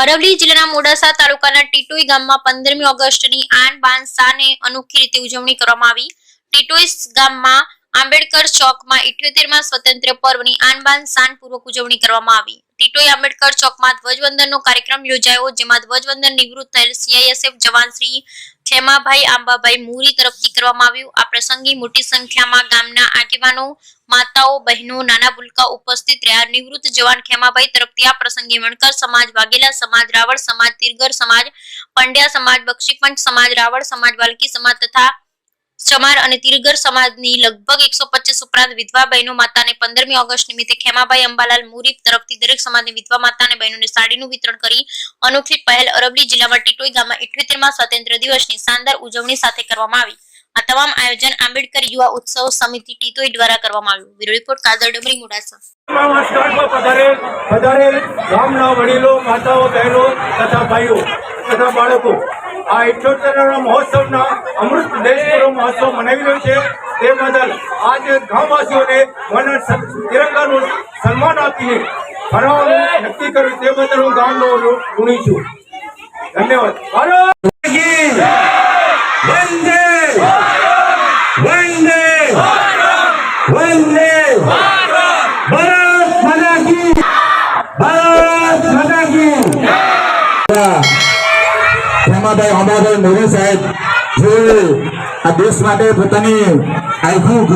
અરવલ્લી જિલ્લાના મોડાસા તાલુકાના ટીટોઈ ગામમાં 15મી ઓગસ્ટની આન બાન શાને અનોખી રીતે ઉજવણી કરવામાં આવી। ટીટોઈ ગામમાં આંબેડકર ચોકમાં 78મા સ્વતંત્ર પર્વની આન બાન શાન પૂર્વક ઉજવણી કરવામાં આવી। ટીટોઈ આંબેડકર ચોકમાં ધ્વજવંદનનો કાર્યક્રમ યોજાયો, જેમાં ધ્વજવંદન નિવૃત્ત થયેલ સીઆઈએસએફ જવાન શ્રી ખેમાભાઈ આંબાભાઈ મુરી તરફથી કરવામાં આવ્યું। આ પ્રસંગે મોટી સંખ્યામાં ગામના આગેવાનો, માતાઓ, બહેનો, નાના ભૂલકા ઉપસ્થિત રહ્યા। નિવૃત્ત જવાન ખેમાભાઈ તરફથી આ પ્રસંગે વણકર સમાજ, વાઘેલા સમાજ, રાવળ સમાજ, તિરગર સમાજ, પંડ્યા સમાજ, બક્ષીપંચ સમાજ, રાવળ સમાજ, વાલ્કી સમાજ તથા ચમાર અને તિરગર સમાજની લગભગ 125 ઉપરાંત વિધવા બહેનો માતાને 15મી ઓગસ્ટ નિમિત્તે ખેમાભાઈ અંબાલાલ મુરી તરફથી દરેક સમાજની વિધવા માતા અને બહેનોને સાડીનું વિતરણ કરી અનોખી પહેલ અરવલ્લી જિલ્લામાં ટીટોઈ ગામમાં 78મા સ્વાતંત્ર્ય દિવસની શાનદાર ઉજવણી સાથે કરવામાં આવી। આ તમામ આયોજન આંબેડકર યુવા ઉત્સવ સમિતિ ટીટોઈ દ્વારા કરવામાં આવ્યું। Bureau report Kadar ડમરી Modasa. ગામના વડીલો, માતાઓ, બહેનો તથા ભાઈઓ તથા બાળકો આ 78મા મહોત્સવના અમૃત દેશપૂર્વ મહોત્સવ મનાવી રહ્યો છે। તે બદલ આજે ગામવાસીઓને તિરંગાનું સન્માન આપીને ભરવાનું નક્કી કર્યું। તે બદલ હું ગામનો ઋણી છું। ધન્યવાદ। વંદે વંદે વંદે ભારત માતા કી, ભારત માતા કી। ખેમાભાઈ આંબાભાઈ મોરી સાહેબ જે આ દેશ માટે પોતાની આખું